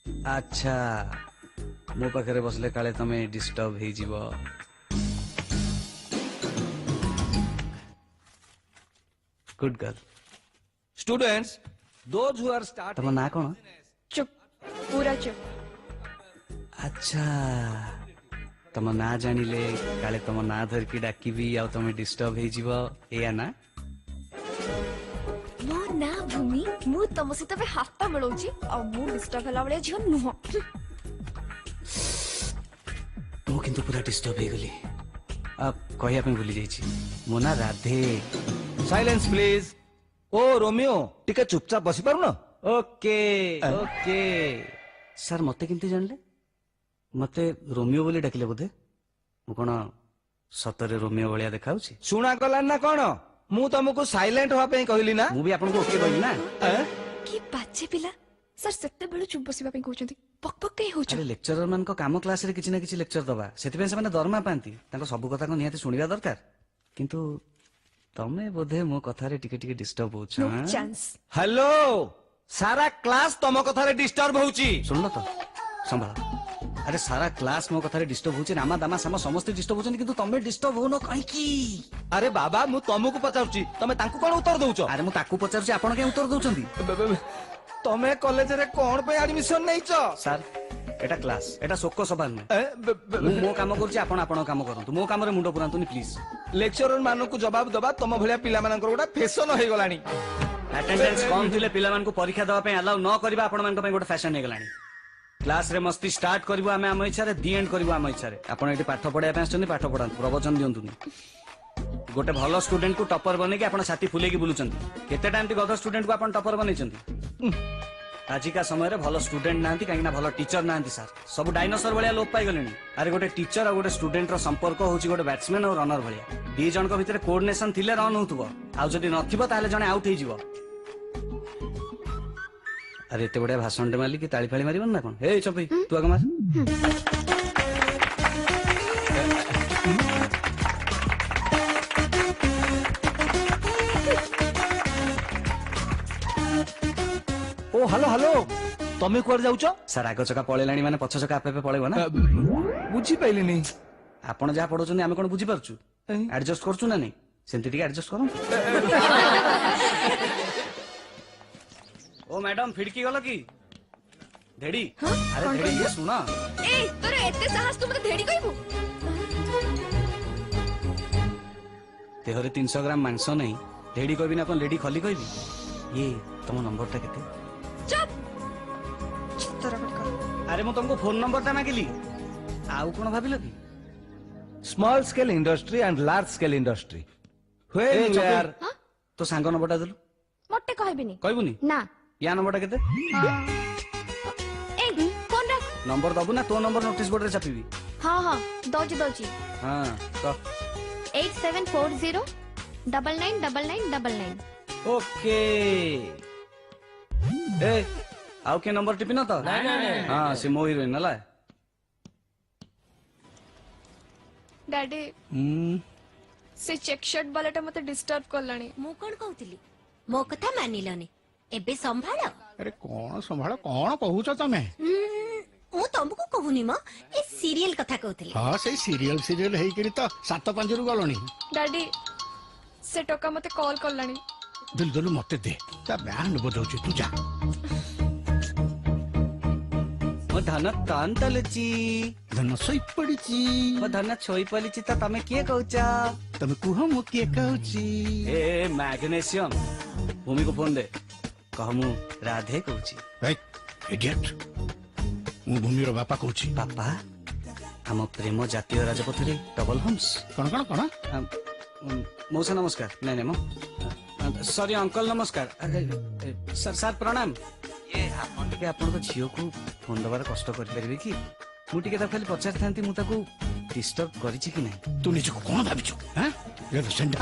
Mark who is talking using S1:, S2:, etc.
S1: अच्छा मो पाखे बसले काले तमे डिस्टर्ब हो जीव good girl
S2: Students, those who are starting.
S1: तम ना कौन
S3: चुप पूरा चुप।
S1: अच्छा तम ना जानिले काले तम ना धरकी डाकिबी आ तमे डिस्टर्ब हो जीव एया ना
S3: मो ना भूमि मु तम सहित बे हाथ मिलाउची आ मु डिस्टर्ब होला बळे झियो नुह।
S1: मु किंतु पूरा डिस्टर्ब हो गली अब कहिया पे भूली जाईची मो ना राधे
S2: Silence, please. ओ रोमियो टिके चुपचाप बसी पारु न
S1: ओके ओके सर मते किंती जानले मते रोमियो बोली डाकिले बोधे मु कोन सतरे रोमियो भलिया देखाउची
S2: शुणा गलान ना कोन मु तुमको साइलेंट होआ पे कहली ना
S1: मु भी आपन को ओके कहली ना
S3: की बाचे पिला सर सेते बेलु चुप बसिबा पे कहउचंती पक पक कई होछ।
S1: अरे लेक्चरर मान को काम क्लास रे किछि ना किछि लेक्चर दबा सेति पे से माने दरमा पांती ताको सब कथा को निहाते सुनिबा दरकार किंतु तमे बोधे मो कथा रे टिके टिके डिस्टर्ब होछ
S3: नो चांस।
S2: हेलो सारा क्लास तुम कथा रे डिस्टर्ब होउची
S1: सुनलो तो संभाल अरे सारा क्लास मो कथा रे डिस्टर्ब होछ रामा दामा सामा समस्त डिस्टर्ब होछन किंतु तमे डिस्टर्ब होनो काई की
S2: अरे बाबा मु तुमको पचाउची तमे तांको कोन उत्तर दउचो
S1: अरे मु ताकू पचारछि आपण के उत्तर दउचंदी
S2: तमे कॉलेज रे कोन पे एडमिशन नैचो
S1: सर एटा क्लास एटा शोक सभा नु मो काम करछि आपण आपण काम करंतु मो काम रे मुंडो पुरांतुनी प्लीज
S2: लेक्चरर मानन को जवाब दबा तुम भलिया पिला मानकर गोटा फैशन हो गलानी
S1: अटेंडेंस कम थिले पिला मान को परीक्षा दवा पे अलाउ न करबा आपण मान को पे गोटा फैशन हे गलानी क्लास रे मस्ती स्टार्ट करबो आमे आम इच्छा रे दी एंड करबो आम इच्छा रे आपण एटी पाठ पढाया पे आछन पाठ पढांतु प्रवचन दियंतुनी गोटे भलो स्टूडेंट को टॉपर बने कि आपण छाती फुले की बुलुचंती केते टाइम ती गध स्टूडेंट को आपण टॉपर बनेचंती आजिका समय रे भलो स्टूडेंट नांती काहे ना भलो टीचर नांती सर सब डायनासोर भलिया लोप पाई गलेनी अरे गोटे टीचर और गोटे स्टूडेंट रो संपर्क होची गोटे बैट्समैन और रनर भलिया दी जन को भितर कोऑर्डिनेशन थिले रन होतबो आ जदी नथिबो ताले जने आउट हे जीवो अरे एते बडे भाषण दे माली कि ताली फाली मारिबन ना कोन हे चपई तू आगे मार
S2: ओ हेलो हेलो तमे कोर जाउचो
S1: सर आगो चका पळेलाणी माने पछ चका आपे पळेबो ना
S2: बुझी पाइली नहीं
S1: आपण जा पढोचनी आमे कोन बुझी परछु एडजस्ट करछु ना नहीं सेंति टिके एडजस्ट करू ओ मैडम फिड़की गलो की धेड़ी अरे धेड़ी ये सुना
S3: ए तोरे एते साहस तू मते धेड़ी कहबो
S1: देहरे 300 ग्राम मांस नहीं धेड़ी कहबी ना अपन लेडी खली कहबी ये तुम नंबर ता केते
S3: चुप चित्तर कर
S1: अरे मु तुमको फोन नंबर ता मागिली आउ कोन भाबिलो की
S2: small scale industry and large scale industry when you are
S1: तो सांग नंबर ता देलु
S3: मटे कहबिनी
S1: कहबुनी
S3: ना
S1: या नंबर ता केते
S3: ए फोन रख
S1: नंबर दबु ना तो नंबर नोटिस बोर्ड रे छापीबी
S3: हां हां दोजी
S1: हां तो
S3: 8740999999
S1: ओके ए आउ के नंबर टिपि न तो हां से मो हीरोइन नला
S3: डैडी से चेक शर्ट वालाटा मते डिस्टर्ब करलानी
S4: मु कोन कहउतिली मो कथा मानिलनी एबे संभाळ
S5: अरे कौन संभाल कौन कहूच तमे
S4: मु तुमको कहूनी म ए सीरियल कथा कहउतिली
S5: हाँ से सीरियल हेकरी तो 7-5 रु गलनी
S3: डैडी से टोका मते कॉल करलानी
S5: दिल दिल मते दे ता बैंड बजाउची तू जा
S1: मो धन तान तलची
S5: धन सोई पड़ीची
S1: मो धन छोई पलिची त तमे के कहउचा
S5: तमे कुह मु के कहउची
S1: ए मैग्नेशियम भूमि को फोन दे कह मु राधे कहउची
S5: ए इडियट मु भूमिर बापा कहउची
S1: पापा हम प्रेम जातीय राजपथ रे डबल हम्स
S5: कोन कोन कोन
S1: मौसा नमस्कार नहीं नहीं मो सॉरी अंकल नमस्कार सर सर प्रणाम ये आपण के आपण को झियो को फोन दबार कष्ट कर परबे कि मु टिके त खाली पचार थांती मु ताको डिस्टर्ब करिछि कि नहीं
S5: तू निज को कोन भाबिछु हैं ये तो सेंड